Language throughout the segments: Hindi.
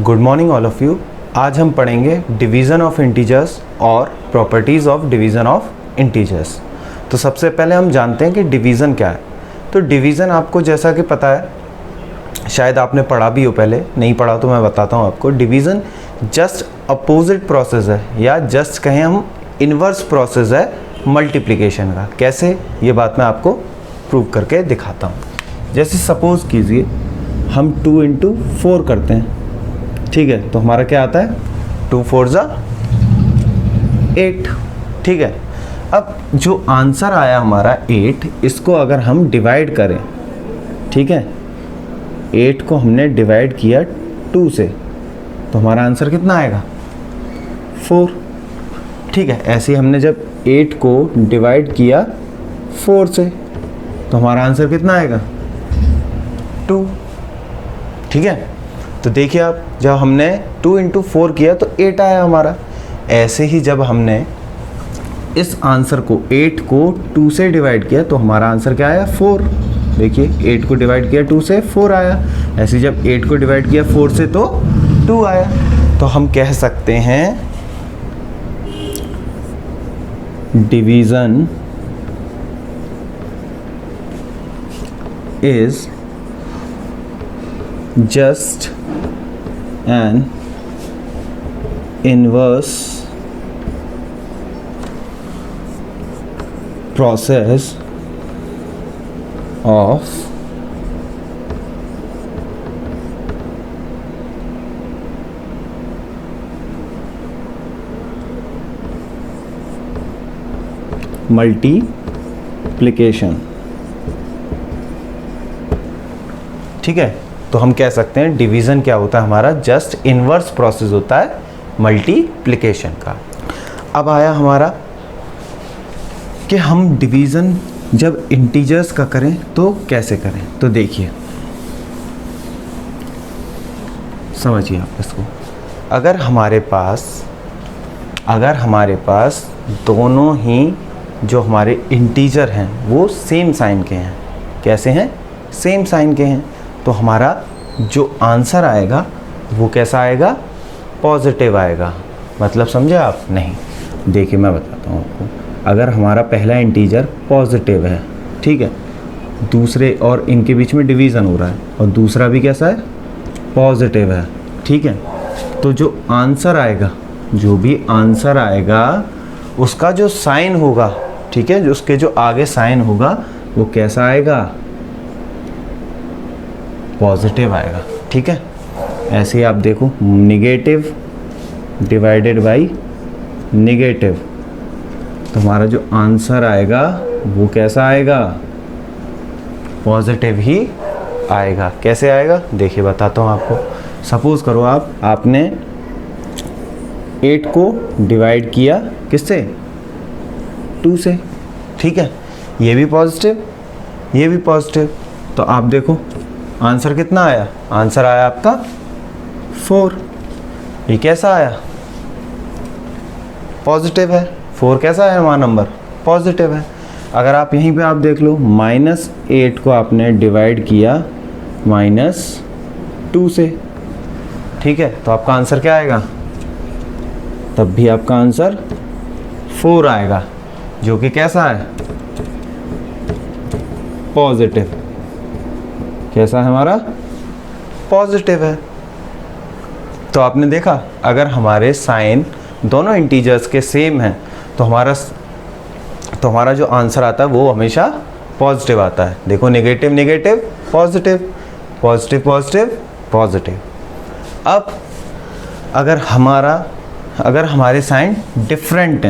Good morning all of you. आज हम पढ़ेंगे डिवीज़न ऑफ इंटीजर्स और properties of division of integers. तो सबसे पहले हम जानते हैं कि डिवीज़न क्या है। तो डिवीज़न आपको जैसा कि पता है, शायद आपने पढ़ा भी हो, पहले नहीं पढ़ा तो मैं बताता हूँ आपको। डिवीज़न जस्ट अपोजिट प्रोसेस है, या जस्ट कहें हम इन्वर्स प्रोसेस है मल्टीप्लिकेशन का। कैसे, ये बात मैं आपको प्रूव करके दिखाता हूँ। जैसे सपोज़ कीजिए हम 2 इंटू 4 करते हैं, ठीक है, तो हमारा क्या आता है 2 4 ज़ा 8, ठीक है। अब जो आंसर आया हमारा 8, इसको अगर हम डिवाइड करें, ठीक है, 8 को हमने डिवाइड किया 2 से, तो हमारा आंसर कितना आएगा 4, ठीक है। ऐसे ही हमने जब 8 को डिवाइड किया 4 से, तो हमारा आंसर कितना आएगा 2, ठीक है। तो देखिए आप, जब हमने 2 इंटू 4 किया तो 8 आया हमारा। ऐसे ही जब हमने इस आंसर को 8 को 2 से डिवाइड किया तो हमारा आंसर क्या आया 4। देखिए 8 को डिवाइड किया 2 से 4 आया। ऐसे ही जब 8 को डिवाइड किया 4 से तो 2 आया। तो हम कह सकते हैं division is just an inverse process of multiplication, ठीक है। तो हम कह सकते हैं डिवीज़न क्या होता है हमारा, जस्ट इन्वर्स प्रोसेस होता है मल्टीप्लिकेशन का। अब आया हमारा कि हम डिवीज़न जब इंटीजर्स का करें तो कैसे करें। तो देखिए, समझिए आप इसको। अगर हमारे पास दोनों ही जो हमारे इंटीजर हैं वो सेम साइन के हैं, कैसे हैं, सेम साइन के हैं, तो हमारा जो आंसर आएगा वो कैसा आएगा, पॉजिटिव आएगा। मतलब समझे आप? नहीं, देखिए मैं बताता हूँ आपको। अगर हमारा पहला इंटीजर पॉजिटिव है, ठीक है, दूसरे और इनके बीच में डिवीज़न हो रहा है, और दूसरा भी कैसा है, पॉजिटिव है, ठीक है, तो जो आंसर आएगा, जो भी आंसर आएगा उसका जो साइन होगा, ठीक है, जो उसके जो आगे साइन होगा वो कैसा आएगा, पॉजिटिव आएगा, ठीक है। ऐसे ही आप देखो, निगेटिव डिवाइडेड बाई निगेटिव, तो हमारा जो आंसर आएगा वो कैसा आएगा, पॉजिटिव ही आएगा। कैसे आएगा देखिए बताता हूँ आपको। सपोज़ करो आपने 8 को डिवाइड किया किससे, 2 से, ठीक है, ये भी पॉजिटिव, ये भी पॉजिटिव, तो आप देखो आंसर कितना आया, आंसर आया आपका 4। ये कैसा आया, पॉजिटिव है। 4 कैसा है हमारा नंबर, पॉजिटिव है। अगर आप यहीं पे आप देख लो, -8 को आपने डिवाइड किया -2 से, ठीक है, तो आपका आंसर क्या आएगा, तब भी आपका आंसर 4 आएगा, जो कि कैसा है, पॉजिटिव। कैसा है हमारा, पॉजिटिव है। तो आपने देखा, अगर हमारे साइन दोनों इंटीजर्स के सेम हैं तो हमारा जो आंसर आता है वो हमेशा पॉजिटिव आता है। देखो, negative negative positive, positive positive positive. अब अगर हमारे साइन डिफरेंट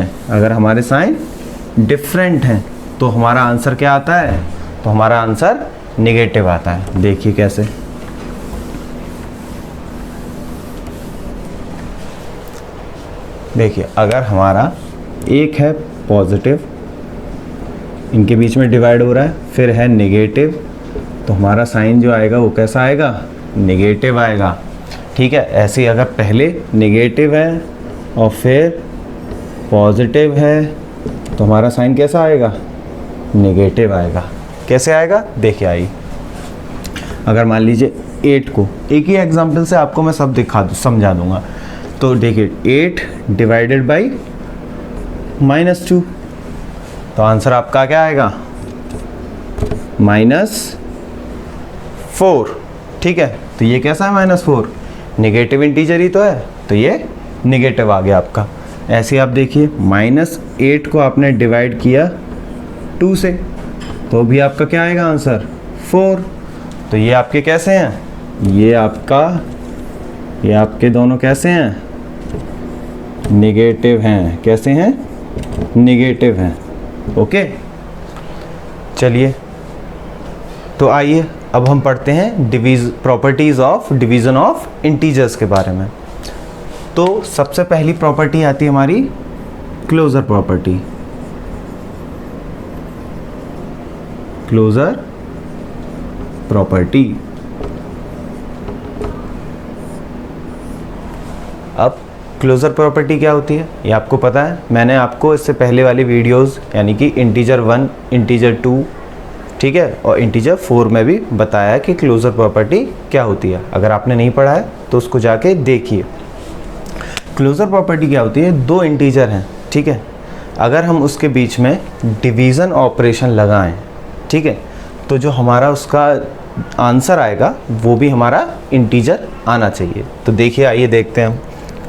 हैं, तो हमारा आंसर क्या आता है, तो हमारा आंसर नेगेटिव आता है। देखिए कैसे, देखिए अगर हमारा एक है पॉजिटिव, इनके बीच में डिवाइड हो रहा है, फिर है नेगेटिव, तो हमारा साइन जो आएगा वो कैसा आएगा, नेगेटिव आएगा, ठीक है। ऐसे ही अगर पहले नेगेटिव है और फिर पॉजिटिव है तो हमारा साइन कैसा आएगा, नेगेटिव आएगा। कैसे आएगा देखिए, आइए, अगर मान लीजिए 8 को, एक ही एग्जाम्पल से आपको मैं सब समझा दूंगा। तो देखिए 8 डिवाइडेड बाई -2, तो आंसर आपका क्या आएगा -4। ठीक है, तो ये कैसा है -4, नेगेटिव इंटीजर ही तो है, तो ये नेगेटिव आ गया आपका। ऐसे आप देखिए -8 को आपने डिवाइड किया 2 से, तो भी आपका क्या आएगा आंसर 4। तो ये आपके कैसे हैं, ये आपके दोनों कैसे हैं, नेगेटिव हैं। कैसे हैं, नेगेटिव हैं। ओके, चलिए तो आइए अब हम पढ़ते हैं properties of division of integers के बारे में। तो सबसे पहली प्रॉपर्टी आती है हमारी क्लोजर प्रॉपर्टी। Closure property. अब क्लोजर प्रॉपर्टी क्या होती है ये आपको पता है, मैंने आपको इससे पहले वाली वीडियोस यानी कि इंटीजर 1, इंटीजर 2, ठीक है, और इंटीजर 4 में भी बताया है कि क्लोजर प्रॉपर्टी क्या होती है। अगर आपने नहीं पढ़ा है तो उसको जाके देखिए। क्लोजर प्रॉपर्टी क्या होती है, दो इंटीजर हैं, ठीक है, अगर हम उसके बीच में डिवीज़न ऑपरेशन लगाएं, ठीक है, तो जो हमारा उसका आंसर आएगा वो भी हमारा इंटीजर आना चाहिए। तो देखिए, आइए देखते हैं हम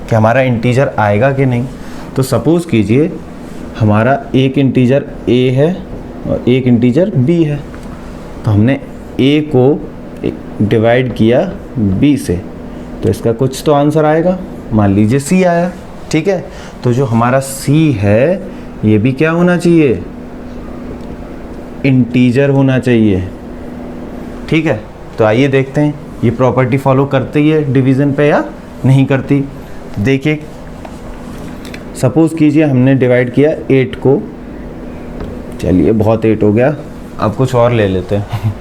कि हमारा इंटीजर आएगा कि नहीं। तो सपोज़ कीजिए हमारा एक इंटीजर a है और एक इंटीजर b है, तो हमने a को डिवाइड किया b से, तो इसका कुछ तो आंसर आएगा। मान लीजिए c आया, ठीक है, तो जो हमारा c है ये भी क्या होना चाहिए, इंटीजर होना चाहिए। ठीक है, तो आइए देखते हैं ये प्रॉपर्टी फॉलो करती है डिवीज़न पे या नहीं करती। देखिए, सपोज़ कीजिए हमने डिवाइड किया 8 को, चलिए बहुत 8 हो गया, अब कुछ और ले लेते हैं।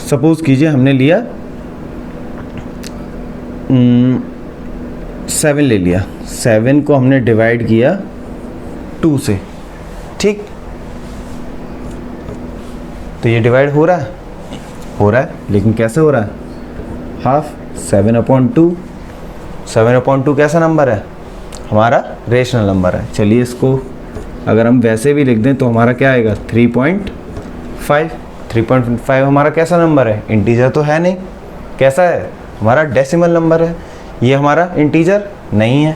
सपोज़ कीजिए हमने लिया 7 ले लिया, 7 को हमने डिवाइड किया 2 से, ठीक, तो ये डिवाइड हो रहा है, लेकिन कैसे हो रहा है, हाफ। 7/2, 7/2 कैसा नंबर है, हमारा रेशनल नंबर है। चलिए इसको अगर हम वैसे भी लिख दें तो हमारा क्या आएगा 3.5। 3.5 हमारा कैसा नंबर है, इंटीजर तो है नहीं, कैसा है, हमारा डेसिमल नंबर है। ये हमारा इंटीजर नहीं है,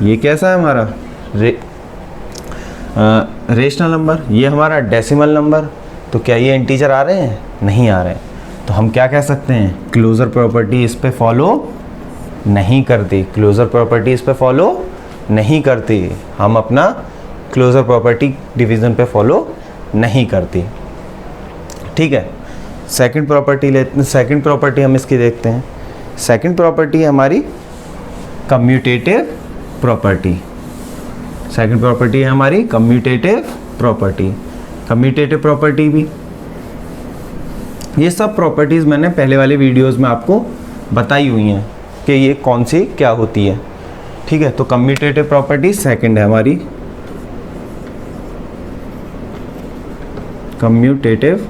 ये कैसा है हमारा रेशनल नंबर, ये हमारा डेसिमल नंबर। तो क्या ये इंटीजर आ रहे हैं, नहीं आ रहे हैं। तो हम क्या कह सकते हैं, क्लोजर प्रॉपर्टी इस पे फॉलो नहीं करती, क्लोजर प्रॉपर्टी इस पे फॉलो नहीं करती, हम अपना क्लोजर प्रॉपर्टी डिवीज़न पे फॉलो नहीं करती। ठीक है, सेकंड प्रॉपर्टी हम इसकी देखते हैं। सेकंड प्रॉपर्टी है हमारी कम्यूटेटिव प्रॉपर्टी। सेकंड प्रॉपर्टी है हमारी कम्यूटेटिव प्रॉपर्टी। कम्यूटेटिव प्रॉपर्टी भी, ये सब प्रॉपर्टीज़ मैंने पहले वाले वीडियोस में आपको बताई हुई हैं कि ये कौन सी क्या होती है। ठीक है, तो कम्यूटेटिव प्रॉपर्टी सेकंड है हमारी, कम्यूटेटिव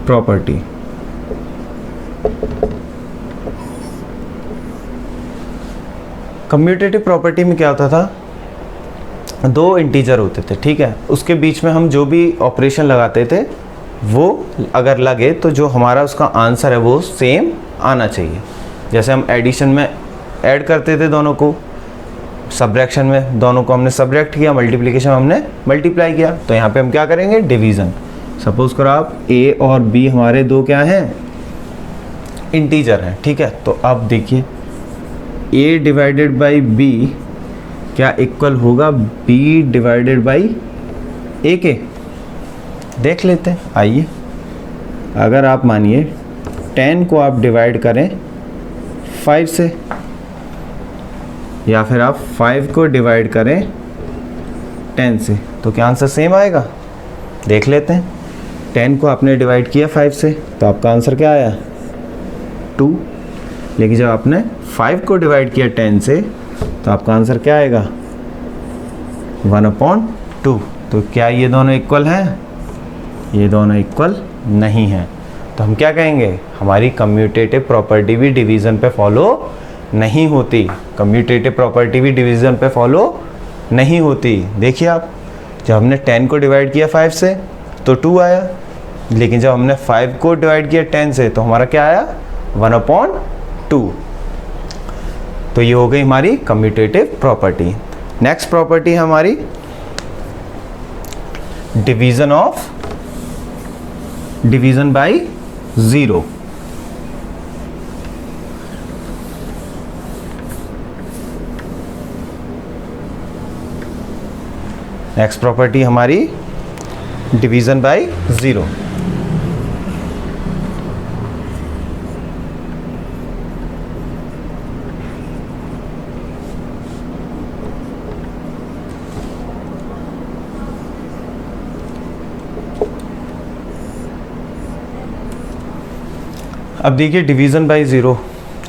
प्रॉपर्टी। कम्यूटेटिव प्रॉपर्टी में क्या होता था, दो इंटीजर होते थे, ठीक है, उसके बीच में हम जो भी ऑपरेशन लगाते थे वो अगर लगे तो जो हमारा उसका आंसर है वो सेम आना चाहिए। जैसे हम एडिशन में ऐड करते थे दोनों को, सब्ट्रैक्शन में दोनों को हमने सब्ट्रैक्ट किया, मल्टीप्लिकेशन में हमने मल्टीप्लाई किया, तो यहाँ पे हम क्या करेंगे, डिवीज़न। सपोज़ करो आप a और b हमारे दो क्या हैं, इंटीजर हैं, ठीक है। तो अब देखिए a डिवाइडेड बाई b क्या इक्वल होगा b डिवाइडेड बाई a के, देख लेते हैं। आइए, अगर आप मानिए 10 को आप डिवाइड करें 5 से, या फिर आप 5 को डिवाइड करें 10 से, तो क्या आंसर सेम आएगा, देख लेते हैं। 10 को आपने डिवाइड किया 5 से, तो आपका आंसर क्या आया 2, लेकिन जब आपने 5 को डिवाइड किया 10 से, तो आपका आंसर क्या आएगा 1/2। तो क्या ये दोनों इक्वल हैं, ये दोनों इक्वल नहीं हैं, तो हम क्या कहेंगे, हमारी कम्यूटेटिव प्रॉपर्टी भी डिवीज़न पे फॉलो नहीं होती। कम्यूटेटिव प्रॉपर्टी भी डिवीज़न पे फॉलो नहीं होती। देखिए आप, जब हमने 10 को डिवाइड किया 5 से तो 2 आया, लेकिन जब हमने 5 को डिवाइड किया 10 से तो हमारा क्या आया, 1/2। तो ये हो गई हमारी कम्यूटेटिव प्रॉपर्टी। नेक्स्ट प्रॉपर्टी है हमारी डिवीज़न बाय 0। नेक्स्ट प्रॉपर्टी हमारी डिवीज़न बाय 0। अब देखिए डिवीज़न बाय 0,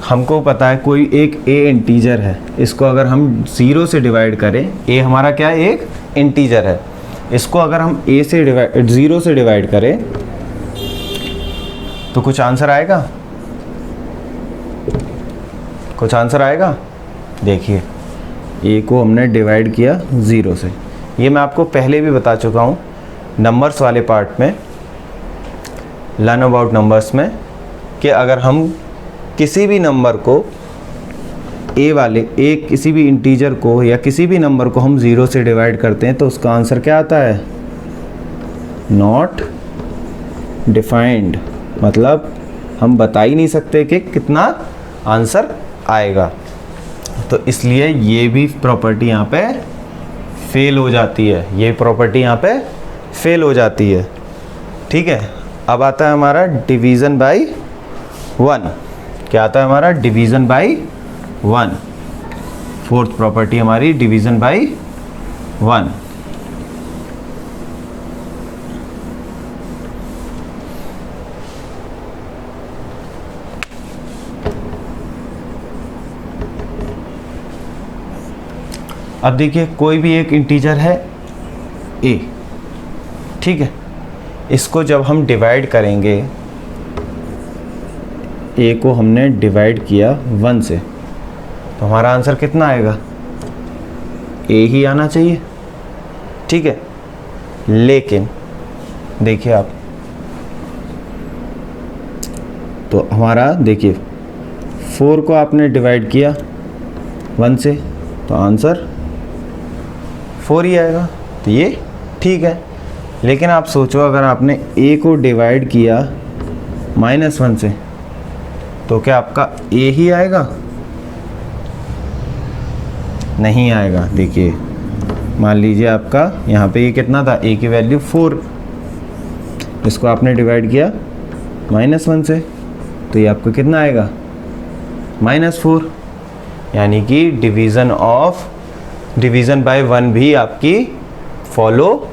हमको पता है कोई एक a इंटीजर है, इसको अगर हम 0 से डिवाइड करें, a हमारा क्या है, एक इंटीजर है, इसको अगर हम 0 से डिवाइड करें तो कुछ आंसर आएगा, कुछ आंसर आएगा। देखिए a को हमने डिवाइड किया 0 से, ये मैं आपको पहले भी बता चुका हूँ नंबर्स वाले पार्ट में, लर्न अबाउट नंबर्स में, कि अगर हम किसी भी नंबर को किसी भी इंटीजर को या किसी भी नंबर को हम 0 से डिवाइड करते हैं तो उसका आंसर क्या आता है, नॉट डिफाइंड, मतलब हम बता ही नहीं सकते कि कितना आंसर आएगा। तो इसलिए ये भी प्रॉपर्टी यहाँ पे फेल हो जाती है, ये प्रॉपर्टी यहाँ पे फेल हो जाती है। ठीक है, अब आता है हमारा डिवीज़न बाय 1। क्या आता है हमारा, डिवीज़न बाय 1। फोर्थ प्रॉपर्टी हमारी डिवीज़न बाय 1। अब देखिए कोई भी एक इंटीजर है a, ठीक है, इसको जब हम डिवाइड करेंगे, a को हमने डिवाइड किया 1 से, तो हमारा आंसर कितना आएगा, a ही आना चाहिए। ठीक है, लेकिन देखिए आप, तो हमारा देखिए 4 को आपने डिवाइड किया 1 से, तो आंसर 4 ही आएगा, तो ये ठीक है। लेकिन आप सोचो अगर आपने a को डिवाइड किया -1 से, तो क्या आपका a ही आएगा, नहीं आएगा। देखिए मान लीजिए आपका यहाँ पे ये कितना था, a की वैल्यू 4, इसको आपने डिवाइड किया -1 से, तो ये आपको कितना आएगा, -4। यानी कि डिवीज़न बाय 1 भी आपकी फॉलो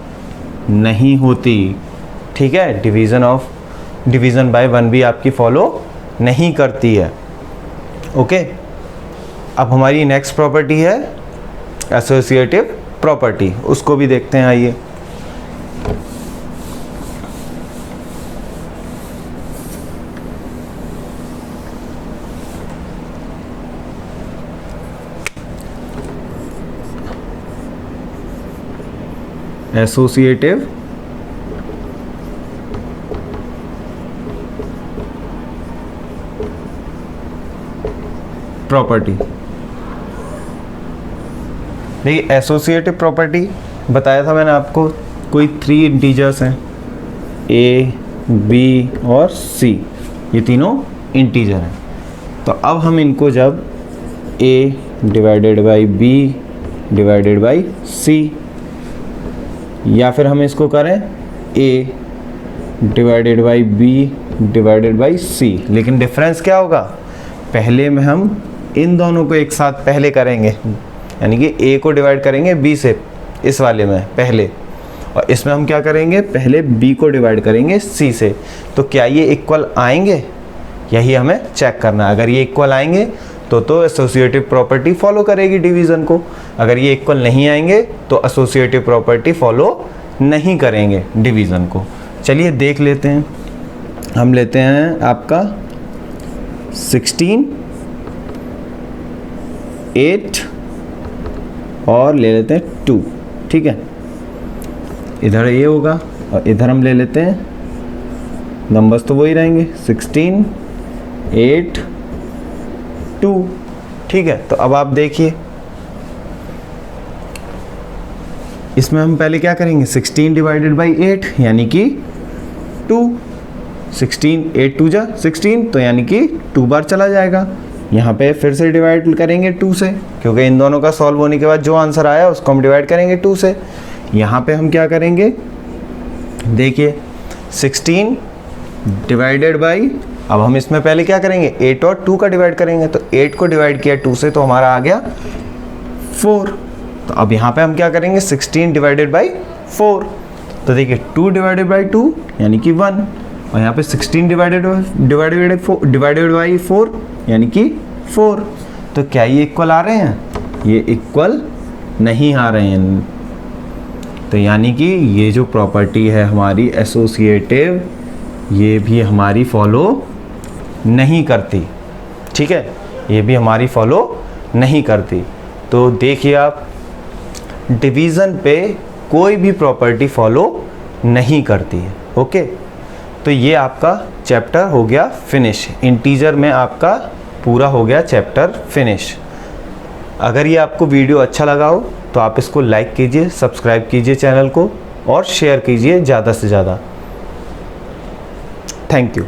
नहीं होती। ठीक है, डिवीज़न बाय 1 भी आपकी फॉलो नहीं करती है। ओके, अब हमारी नेक्स्ट प्रॉपर्टी है एसोसिएटिव प्रॉपर्टी, उसको भी देखते हैं। आइए, एसोसिएटिव प्रॉपर्टी। देखिए एसोसिएटिव प्रॉपर्टी बताया था मैंने आपको, कोई 3 इंटीजर्स हैं a, b और c, ये तीनों इंटीजर हैं। तो अब हम इनको जब a divided by b divided by c, या फिर हम इसको करें a divided by b divided by c, लेकिन डिफरेंस क्या होगा, पहले में हम इन दोनों को एक साथ पहले करेंगे, यानी कि a को डिवाइड करेंगे b से इस वाले में पहले, और इसमें हम क्या करेंगे, पहले b को डिवाइड करेंगे c से। तो क्या ये इक्वल आएंगे, यही हमें चेक करना है। अगर ये इक्वल आएंगे तो एसोसिएटिव प्रॉपर्टी फॉलो करेगी डिवीज़न को, अगर ये इक्वल नहीं आएंगे तो एसोसिएटिव प्रॉपर्टी फॉलो नहीं करेंगे डिवीज़न को। चलिए देख लेते हैं। हम लेते हैं आपका 16, 8 और ले लेते हैं 2, ठीक है। इधर ये होगा और इधर हम ले लेते हैं, नंबर्स तो वही रहेंगे 16, 8, 2, ठीक है। तो अब आप देखिए इसमें हम पहले क्या करेंगे, 16 डिवाइडेड बाई 8 यानी कि 2, 16, 8 2 जा 16, तो यानी कि 2 बार चला जाएगा। यहाँ पे फिर से डिवाइड करेंगे 2 से, क्योंकि इन दोनों का सॉल्व होने के बाद जो आंसर आया उसको हम डिवाइड करेंगे 2 से। यहाँ पे हम क्या करेंगे, देखिए 16 डिवाइडेड बाई, अब हम इसमें पहले क्या करेंगे 8 और 2 का डिवाइड करेंगे, तो 8 को डिवाइड किया 2 से तो हमारा आ गया 4। तो अब यहाँ पे हम क्या करेंगे 16 डिवाइडेड बाई 4, तो देखिए 2 डिवाइडेड बाई 2 यानी कि 1, और यहाँ पे 16 डिवाइडेड बाई 4 यानी कि 4। तो क्या ये इक्वल आ रहे हैं, ये इक्वल नहीं आ रहे हैं। तो यानी कि ये जो प्रॉपर्टी है हमारी एसोसिएटिव, ये भी हमारी फॉलो नहीं करती, ठीक है, ये भी हमारी फॉलो नहीं करती। तो देखिए आप, डिवीज़न पे कोई भी प्रॉपर्टी फॉलो नहीं करती है। ओके, तो ये आपका चैप्टर हो गया फिनिश, इंटीजर में आपका पूरा हो गया चैप्टर फिनिश। अगर ये आपको वीडियो अच्छा लगा हो तो आप इसको लाइक कीजिए, सब्सक्राइब कीजिए चैनल को और शेयर कीजिए ज़्यादा से ज़्यादा। Thank you.